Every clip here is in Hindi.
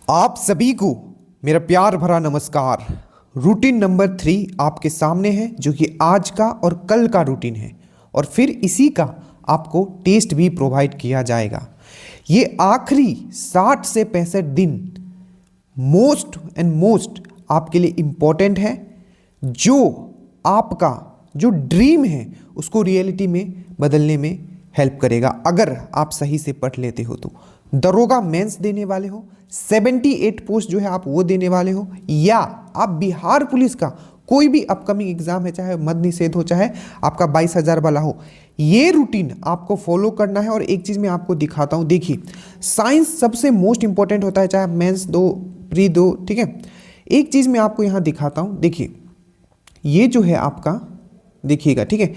आप सभी को मेरा प्यार भरा नमस्कार। रूटीन नंबर 3 आपके सामने है, जो कि आज का और कल का रूटीन है, और फिर इसी का आपको टेस्ट भी प्रोवाइड किया जाएगा। ये आखिरी 60 से 65 दिन मोस्ट आपके लिए इम्पोर्टेंट है, जो आपका जो ड्रीम है उसको रियलिटी में बदलने में हेल्प करेगा, अगर आप सही से पढ़ लेते हो तो। दरोगा मेंस देने वाले हो, 78 पोस्ट जो है आप वो देने वाले हो, या आप बिहार पुलिस का कोई भी अपकमिंग एग्जाम है, चाहे मद्य निषेध हो, चाहे आपका 22,000 वाला हो, ये रूटीन आपको फॉलो करना है। और एक चीज़ मैं आपको दिखाता हूँ, देखिए साइंस सबसे मोस्ट इंपॉर्टेंट होता है, चाहे मेंस दो प्री दो, ठीक है। एक चीज़ मैं आपको यहाँ दिखाता हूँ, देखिए ये जो है आपका, देखिएगा, ठीक है,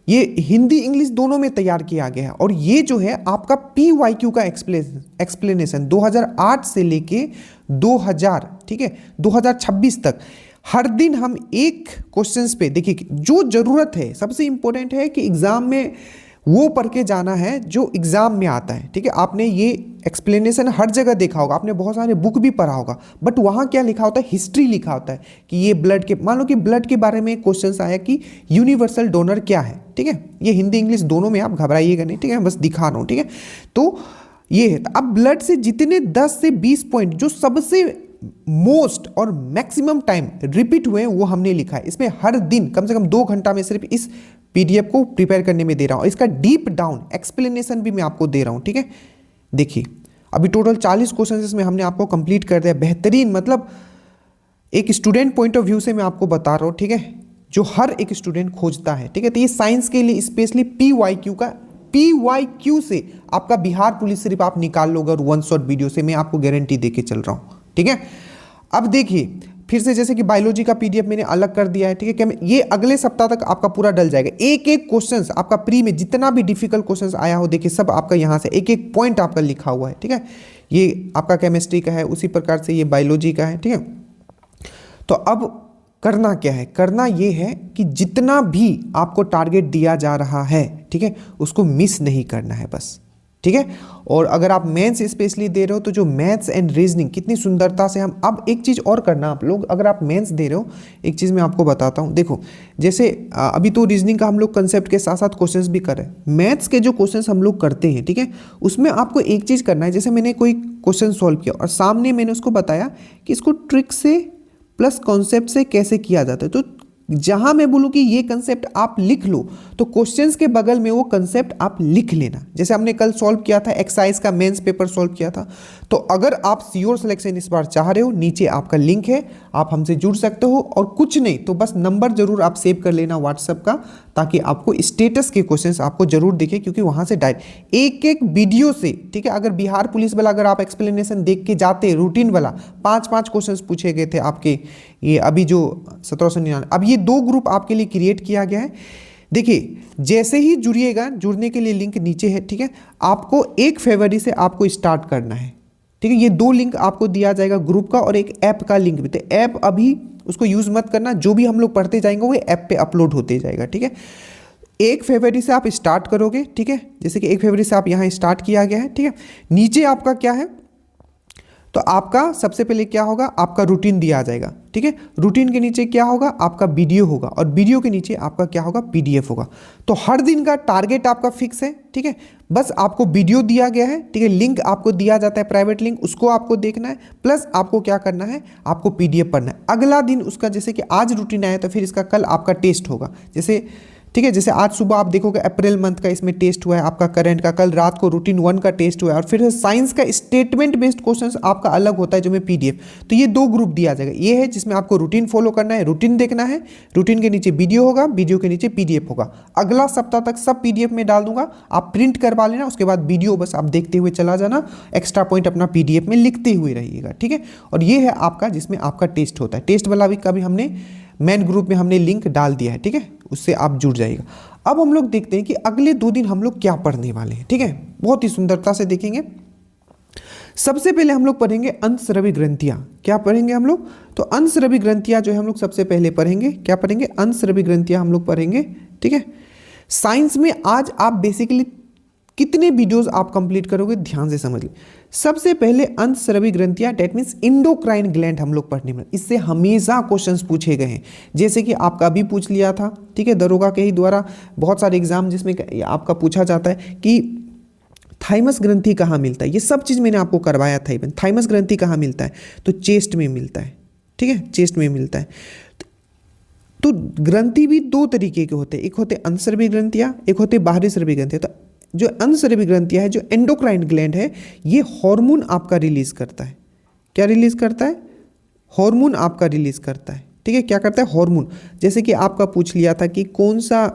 ये हिंदी इंग्लिश दोनों में तैयार किया गया है। और ये जो है आपका PYQ का एक्सप्लेनेशन 2008 से लेके 2000, ठीक है, 2026 तक हर दिन हम एक क्वेश्चंस पे, देखिए जो ज़रूरत है, सबसे इंपॉर्टेंट है कि एग्ज़ाम में वो पढ़ के जाना है जो एग्ज़ाम में आता है, ठीक है। आपने ये एक्सप्लेनेशन हर जगह देखा होगा, आपने बहुत सारे बुक भी पढ़ा होगा, बट वहाँ क्या लिखा होता है, हिस्ट्री लिखा होता है कि ये ब्लड के, मान लो कि ब्लड के बारे में क्वेश्चंस आया कि यूनिवर्सल डोनर क्या है, ठीक है। ये हिंदी इंग्लिश दोनों में, आप घबराइएगा नहीं, ठीक है, बस दिखा रहा हूँ, ठीक है। तो ये है, अब ब्लड से जितने 10 से 20 पॉइंट जो सबसे मोस्ट और मैक्सिमम टाइम रिपीट हुए हैं वो हमने लिखा है। इसमें हर दिन कम से कम 2 घंटा में सिर्फ इस PDF को प्रिपेयर करने में दे रहा हूँ। इसका डीप डाउन एक्सप्लेनेशन भी मैं आपको दे रहा हूँ, ठीक है। देखिए अभी टोटल 40 क्वेश्चन इसमें हमने आपको कंप्लीट कर दिया, बेहतरीन, मतलब एक स्टूडेंट पॉइंट ऑफ व्यू से मैं आपको बता रहा हूँ, ठीक है, जो हर एक स्टूडेंट खोजता है, ठीक है। तो ये साइंस के लिए स्पेशली PYQ से आपका बिहार पुलिस सिर्फ आप निकाल लोगे, और 1 शॉट वीडियो से मैं आपको गारंटी दे के चल रहा हूँ, ठीक है। अब देखिए फिर से, जैसे कि बायोलॉजी का PDF मैंने अलग कर दिया है, ठीक है, ये अगले सप्ताह तक आपका पूरा डल जाएगा। एक एक क्वेश्चंस आपका प्री में जितना भी डिफिकल्ट क्वेश्चंस आया हो, देखिए सब आपका यहाँ से एक एक पॉइंट आपका लिखा हुआ है, ठीक है। ये आपका केमिस्ट्री का है, उसी प्रकार से ये बायोलॉजी का है, ठीक है। तो अब करना क्या है, करना ये है कि जितना भी आपको टारगेट दिया जा रहा है, ठीक है, उसको मिस नहीं करना है बस, ठीक है। और अगर आप मेंस स्पेशली दे रहे हो तो जो मैथ्स एंड रीजनिंग कितनी सुंदरता से हम, अब एक चीज़ और करना आप लोग, अगर आप मेंस दे रहे हो, एक चीज़ मैं आपको बताता हूँ, देखो जैसे अभी तो रीजनिंग का हम लोग कंसेप्ट के साथ साथ क्वेश्चंस भी कर रहे हैं, मैथ्स के जो क्वेश्चंस हम लोग करते हैं, ठीक है, उसमें आपको एक चीज़ करना है। जैसे मैंने कोई क्वेश्चन सॉल्व किया और सामने मैंने उसको बताया कि इसको ट्रिक से प्लस कॉन्सेप्ट से कैसे किया जाता है, तो जहां मैं बोलूं कि ये कंसेप्ट आप लिख लो, तो क्वेश्चंस के बगल में वो कंसेप्ट आप लिख लेना। जैसे हमने कल सॉल्व किया था, एक्सरसाइज का मेंस पेपर सॉल्व किया था। तो अगर आप श्योर सिलेक्शन इस बार चाह रहे हो, नीचे आपका लिंक है, आप हमसे जुड़ सकते हो। और कुछ नहीं तो बस नंबर जरूर आप सेव कर लेना व्हाट्सएप का, ताकि आपको स्टेटस के क्वेश्चंस आपको जरूर दिखे, क्योंकि वहां से डायरेक्ट एक एक वीडियो से, ठीक है, अगर बिहार पुलिस वाला अगर आप एक्सप्लेनेशन देख के जाते, रूटीन वाला 5-5 क्वेश्चंस पूछे गए थे आपके, ये अभी जो 1799, अब ये 2 ग्रुप आपके लिए क्रिएट किया गया है। देखिए जैसे ही जुड़िएगा, जुड़ने के लिए लिंक नीचे है, ठीक है। आपको 1 फरवरी से आपको स्टार्ट करना है, ठीक है। ये 2 लिंक आपको दिया जाएगा, ग्रुप का और एक ऐप का लिंक भी। तो ऐप अभी उसको यूज मत करना, जो भी हम लोग पढ़ते जाएंगे वो ऐप पे अपलोड होते जाएगा, ठीक है। 1 फरवरी से आप स्टार्ट करोगे, ठीक है, जैसे कि 1 फरवरी से आप यहाँ स्टार्ट किया गया है, ठीक है। नीचे आपका क्या है, तो आपका सबसे पहले क्या होगा, आपका रूटीन दिया जाएगा, ठीक है। रूटीन के नीचे क्या होगा, आपका वीडियो होगा, और वीडियो के नीचे आपका क्या होगा, PDF होगा। तो हर दिन का टारगेट आपका फिक्स है, ठीक है। बस आपको वीडियो दिया गया है, ठीक है, लिंक आपको दिया जाता है, प्राइवेट लिंक, उसको आपको देखना है, प्लस आपको क्या करना है, आपको PDF पढ़ना है। अगला दिन उसका, जैसे कि आज रूटीन आया तो फिर इसका कल आपका टेस्ट होगा, जैसे, ठीक है, जैसे आज सुबह आप देखोगे अप्रैल मंथ का इसमें टेस्ट हुआ है आपका करंट का, कल रात को रूटीन 1 का टेस्ट हुआ है, और फिर साइंस का स्टेटमेंट बेस्ड क्वेश्चंस आपका अलग होता है जो मैं PDF। तो ये 2 ग्रुप दिया जाएगा, ये है जिसमें आपको रूटीन फॉलो करना है, रूटीन देखना है, रूटीन के नीचे वीडियो होगा, वीडियो के नीचे PDF होगा। अगला सप्ताह तक सब PDF में डाल दूंगा, आप प्रिंट करवा लेना, उसके बाद वीडियो बस आप देखते हुए चला जाना, एक्स्ट्रा पॉइंट अपना PDF में लिखते हुए रहिएगा, ठीक है। और ये है आपका जिसमें आपका टेस्ट होता है, टेस्ट वाला भी कभी हमने मेन ग्रुप में हमने लिंक डाल दिया है, ठीक है, उससे आप जुड़ जाइएगा। अब हम लोग देखते हैं कि अगले 2 दिन हम लोग क्या पढ़ने वाले हैं, ठीक है, बहुत ही सुंदरता से देखेंगे। सबसे पहले हम लोग पढ़ेंगे अंशस्रवी ग्रंथियां। क्या पढ़ेंगे हम लोग, तो अंशस्रवी ग्रंथियां जो है हम लोग सबसे पहले पढ़ेंगे, क्या पढ़ेंगे, अंशस्रवी ग्रंथियां हम लोग पढ़ेंगे, ठीक है। साइंस में आज आप बेसिकली कितने वीडियोस आप कंप्लीट करोगे, ध्यान से समझ लीजिए। सबसे पहले अंतस्रावी ग्रंथियां, डेट मीन्स इंडोक्राइन ग्लैंड हम लोग पढ़ने में, इससे हमेशा क्वेश्चंस पूछे गए हैं। जैसे कि आपका अभी पूछ लिया था, ठीक है, दरोगा के ही द्वारा बहुत सारे एग्जाम जिसमें आपका पूछा जाता है कि थाइमस ग्रंथि कहाँ मिलता है, ये सब चीज़ मैंने आपको करवाया था। इवन थाइमस ग्रंथि कहाँ मिलता है, तो चेस्ट में मिलता है, ठीक है, चेस्ट में मिलता है। तो ग्रंथि भी दो तरीके के होते हैं, एक होते अंतस्रावी ग्रंथियाँ, एक होते बाहरी स्रावी ग्रंथियाँ। तो जो अंतस्रावी ग्रंथियाँ है, जो एंडोक्राइन ग्लैंड है, ये हार्मोन आपका रिलीज करता है। क्या रिलीज करता है? हार्मोन आपका रिलीज करता है, ठीक है। क्या करता है? हार्मोन। जैसे कि आपका पूछ लिया था कि कौन सा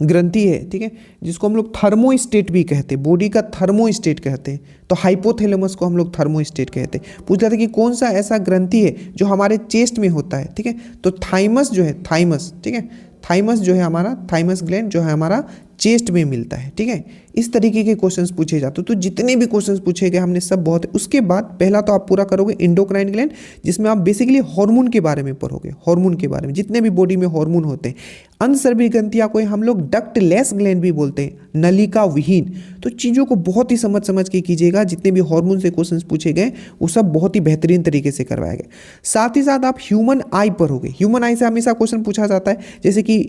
ग्रंथि है, ठीक है, जिसको हम लोग थर्मोस्टेट भी कहते हैं, बॉडी का थर्मोस्टेट कहते हैं, तो हाइपोथैलेमस को हम लोग थर्मोस्टेट कहते हैं। पूछ लिया था कि कौन सा ऐसा ग्रंथि है जो हमारे चेस्ट में होता है, ठीक है, तो थाइमस जो है, थाइमस, ठीक है, थाइमस जो है हमारा, थाइमस ग्लैंड जो है हमारा चेस्ट में मिलता है, ठीक है। इस तरीके के क्वेश्चंस पूछे जाते हैं। तो जितने भी क्वेश्चंस पूछे गए हमने सब बहुत है। उसके बाद पहला तो आप पूरा करोगे एंडोक्राइन ग्लैंड, जिसमें आप बेसिकली हार्मोन के बारे में पढ़ोगे, हार्मोन के बारे में, जितने भी बॉडी में हार्मोन होते हैं। अंतस्रावी ग्रंथियां को हम लोग डक्टलेस ग्लैंड भी बोलते हैं, नलिका विहीन। तो चीज़ों को बहुत ही समझ समझ के कीजिएगा। जितने भी हार्मोन से क्वेश्चंस पूछे गए वो सब बहुत ही बेहतरीन तरीके से करवाया गया। साथ ही साथ आप ह्यूमन आई पढ़ोगे। ह्यूमन आई से हमेशा क्वेश्चन पूछा जाता है, जैसे कि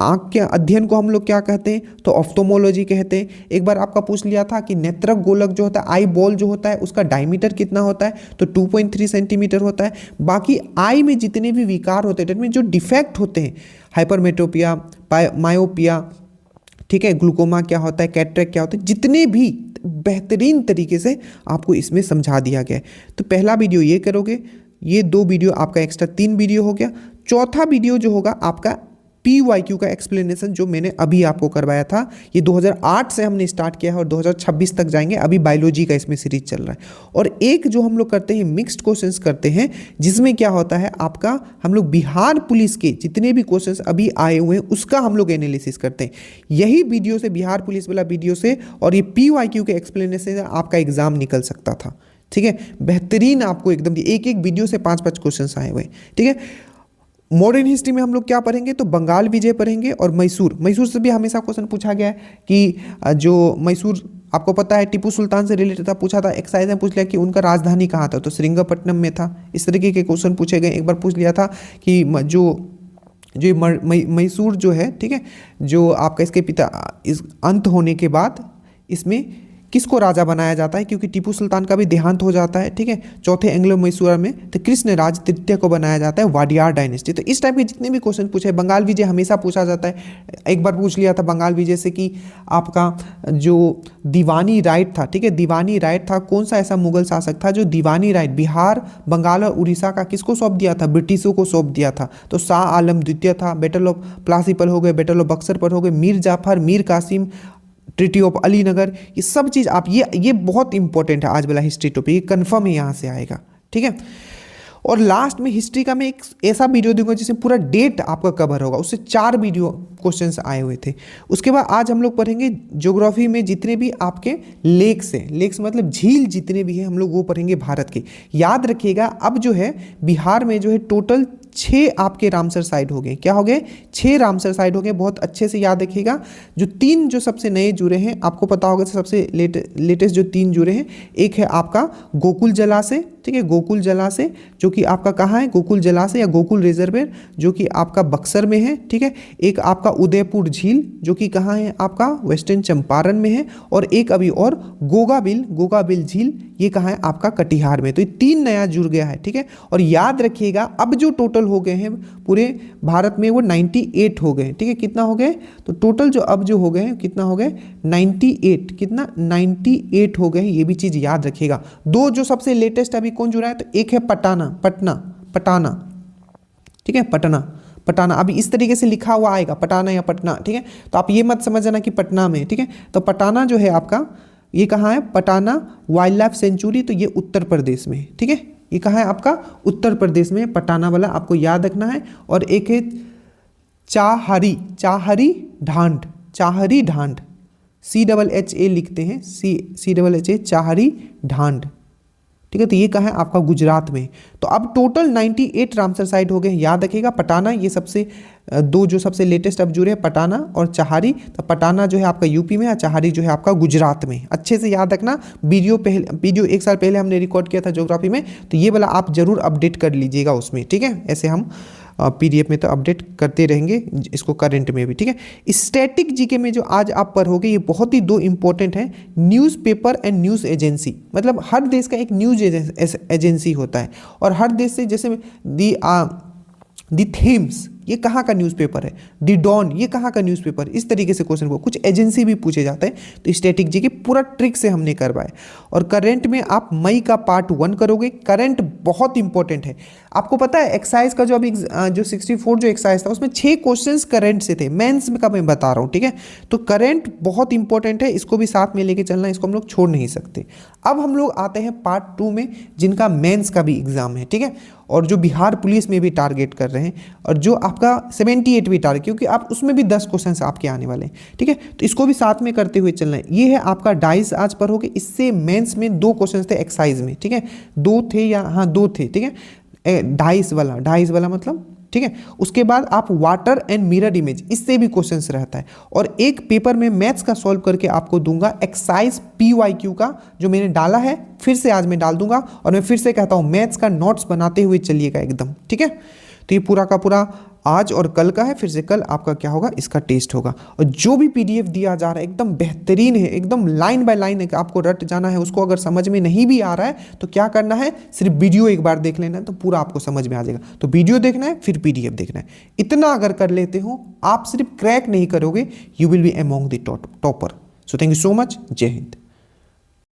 आंख के अध्ययन को हम लोग क्या कहते हैं, तो ऑफ्थोमोलॉजी कहते हैं। एक बार आपका पूछ लिया था कि नेत्रक गोलक जो होता है, आई बॉल जो होता है, उसका डायमीटर कितना होता है, तो 2.3 सेंटीमीटर होता है। बाकी आई में जितने भी विकार होते हैं, में जो डिफेक्ट होते हैं, हाइपरमेट्रोपिया, मायोपिया, ठीक है, ग्लूकोमा क्या होता है, कैटरेक्ट क्या होता है, जितने भी बेहतरीन तरीके से आपको इसमें समझा दिया गया है। तो पहला वीडियो ये करोगे, ये 2 वीडियो आपका एक्स्ट्रा 3 वीडियो हो गया। चौथा वीडियो जो होगा आपका PYQ का एक्सप्लेनेशन, जो मैंने अभी आपको करवाया था। ये 2008 से हमने स्टार्ट किया है और 2026 तक जाएंगे। अभी बायोलॉजी का इसमें सीरीज चल रहा है। और एक जो हम लोग करते हैं मिक्स्ड क्वेश्चंस करते हैं, जिसमें क्या होता है आपका, हम लोग बिहार पुलिस के जितने भी क्वेश्चंस अभी आए हुए हैं उसका हम लोग एनालिसिस करते हैं। यही वीडियो से, बिहार पुलिस वाला वीडियो से और ये PYQ के एक्सप्लेनेशन से आपका एग्जाम निकल सकता था, ठीक है। बेहतरीन आपको एकदम एक एक वीडियो से 5-5 क्वेश्चंस आए हुए, ठीक है। मॉडर्न हिस्ट्री में हम लोग क्या पढ़ेंगे, तो बंगाल विजय पढ़ेंगे और मैसूर से भी हमेशा क्वेश्चन पूछा गया है कि जो मैसूर आपको पता है टीपू सुल्तान से रिलेटेड था, पूछा था। एक्साइज में पूछ लिया कि उनका राजधानी कहाँ था, तो श्रीरंगपट्टनम में था। इस तरीके के क्वेश्चन पूछे गए। एक बार पूछ लिया था कि जो मैसूर जो है, ठीक है, जो आपका इसके पिता इस अंत होने के बाद इसमें किसको राजा बनाया जाता है, क्योंकि टीपू सुल्तान का भी देहांत हो जाता है, ठीक है, चौथे एंग्लो मैसूर में, तो कृष्णराज तृतीय को बनाया जाता है, वाडियार डायनेस्टी। तो इस टाइप के जितने भी क्वेश्चन पूछे, बंगाल विजय हमेशा पूछा जाता है। एक बार पूछ लिया था बंगाल विजय से कि आपका जो दीवानी राइट था, ठीक है, दीवानी राइट था, कौन सा ऐसा मुगल शासक था जो दीवानी राइट बिहार, बंगाल और उड़ीसा का किसको सौंप दिया था, ब्रिटिशों को सौंप दिया था। तो शाह आलम द्वितीय था। बैटल ऑफ प्लासी पर हो गए, बैटल ऑफ बक्सर पर हो गए, मीर जाफर, मीर कासिम, ट्रीटी ऑफ अलीनगर, ये सब चीज़ आप ये बहुत इंपॉर्टेंट है आज वाला हिस्ट्री टॉपिक, ये कन्फर्म है, यहाँ से आएगा, ठीक है। और लास्ट में हिस्ट्री का मैं एक ऐसा वीडियो दूंगा जिसमें पूरा डेट आपका कवर होगा, उससे 4 वीडियो क्वेश्चंस आए हुए थे। उसके बाद आज हम लोग पढ़ेंगे ज्योग्राफी में जितने भी आपके लेक्स हैं, लेक्स मतलब झील जितने भी हैं हम लोग वो पढ़ेंगे भारत के। याद रखिएगा, अब जो है बिहार में जो है टोटल 6 आपके रामसर साइट हो गए। क्या हो गए? 6 रामसर साइट हो गए। बहुत अच्छे से याद रखिएगा। जो 3 जो सबसे नए जुड़े हैं, आपको पता होगा सबसे लेटेस्ट जो 3 जुड़े हैं, एक है आपका गोकुल जलाशय, ठीक है, गोकुल जलाशय जो कि आपका कहाँ है, गोकुल जलाशय या गोकुल रिजर्वेयर जो कि आपका बक्सर में है, ठीक है। एक आपका उदयपुर झील जो कि कहाँ है, आपका वेस्टर्न चंपारण में है। और एक अभी और गोगाबिल झील, ये कहाँ है, आपका कटिहार में। तो ये 3 नया जुड़ गया है, ठीक है। और याद रखिएगा, अब जो टोटल हो गए हैं पूरे भारत में वो 98 हो गए, ठीक है। कितना हो गए? तो टोटल जो अब जो हो गए हैं कितना हो गए? 98। कितना? 98 हो गए हैं। ये भी चीज़ याद रखिएगा। 2 जो सबसे लेटेस्ट अभी कौन जुड़ा है, तो एक है पटाना, ठीक है, पटाना। अभी इस तरीके से लिखा हुआ आएगा, पटाना या पटना, ठीक है। तो आप ये मत समझना कि पटना में, ठीक है। तो पटाना जो है आपका, ये कहाँ है? पटाना वाइल्ड लाइफ सेंचुरी, तो ये उत्तर प्रदेश में, ठीक है। ये कहाँ है आपका? उत्तर प्रदेश में। पटाना वाला आपको याद रखना है। और एक है चाहरी ढांड, CHHA लिखते हैं, CHHA, चाहरी ढांड, ठीक है। तो ये कहाँ है आपका गुजरात में। तो अब टोटल 98 रामसर साइट हो गए। याद रखिएगा पटाना ये सबसे दो जो सबसे लेटेस्ट अब जुड़े हैं, पटाना और चहारी। तो पटाना जो है आपका यूपी में और चहारी जो है आपका गुजरात में। अच्छे से याद रखना, वीडियो 1 साल पहले हमने रिकॉर्ड किया था ज्योग्राफी में, तो ये वाला आप जरूर अपडेट कर लीजिएगा उसमें, ठीक है। ऐसे हम पीडीएफ में तो अपडेट करते रहेंगे, इसको करंट में भी, ठीक है। स्टैटिक जीके में जो आज आप पढ़ोगे ये बहुत ही दो इंपॉर्टेंट है, न्यूज़पेपर एंड न्यूज़ एजेंसी। मतलब हर देश का एक न्यूज़ एजेंसी होता है, और हर देश से जैसे दी थेम्स ये कहाँ का न्यूज़पेपर है, दी डॉन ये कहाँ का न्यूज़पेपर, इस तरीके से क्वेश्चन को कुछ एजेंसी भी पूछे जाते हैं। तो स्टैटिक जी के पूरा ट्रिक से हमने करवाया। और करंट में आप मई का पार्ट 1 करोगे। करंट बहुत इंपॉर्टेंट है। आपको पता है एक्साइज का जो अभी जो 64 जो एक्साइज था उसमें 6 क्वेश्चंस करंट से थे, मेंस में का मैं बता रहा हूँ, ठीक है। तो करंट बहुत इंपॉर्टेंट है, इसको भी साथ में लेके चलना, इसको हम लोग छोड़ नहीं सकते। अब हम लोग आते हैं पार्ट 2 में, जिनका मेंस का भी एग्जाम है, ठीक है। और जो बिहार पुलिस में भी टारगेट कर रहे हैं, और जो आपका 78 भी टारगेट, क्योंकि आप उसमें भी 10 क्वेश्चन आपके आने वाले हैं, ठीक है। तो इसको भी साथ में करते हुए चलना है। ये है आपका डाइस आज पर हो गए। इससे मेंस में 2 क्वेश्चन थे एक्साइज में, ठीक है। 2 थे या हाँ 2 थे, ठीक है। डाइस वाला मतलब, ठीक है। उसके बाद आप वाटर एंड मिरर इमेज, इससे भी क्वेश्चंस रहता है। और एक पेपर में मैथ्स का सॉल्व करके आपको दूंगा एक्साइज PYQ का, जो मैंने डाला है फिर से आज मैं डाल दूंगा। और मैं फिर से कहता हूं मैथ्स का नोट्स बनाते हुए चलिएगा एकदम, ठीक है। तो ये पूरा का पूरा आज और कल का है, फिर से कल आपका क्या होगा, इसका टेस्ट होगा। और जो भी PDF दिया जा रहा है एकदम बेहतरीन है, एकदम लाइन बाय लाइन है, आपको रट जाना है उसको। अगर समझ में नहीं भी आ रहा है तो क्या करना है, सिर्फ वीडियो एक बार देख लेना है तो पूरा आपको समझ में आ जाएगा। तो वीडियो देखना है फिर PDF देखना है। इतना अगर कर लेते हो आप, सिर्फ क्रैक नहीं करोगे, you will be among the topper. So thank you so much. जय हिंद।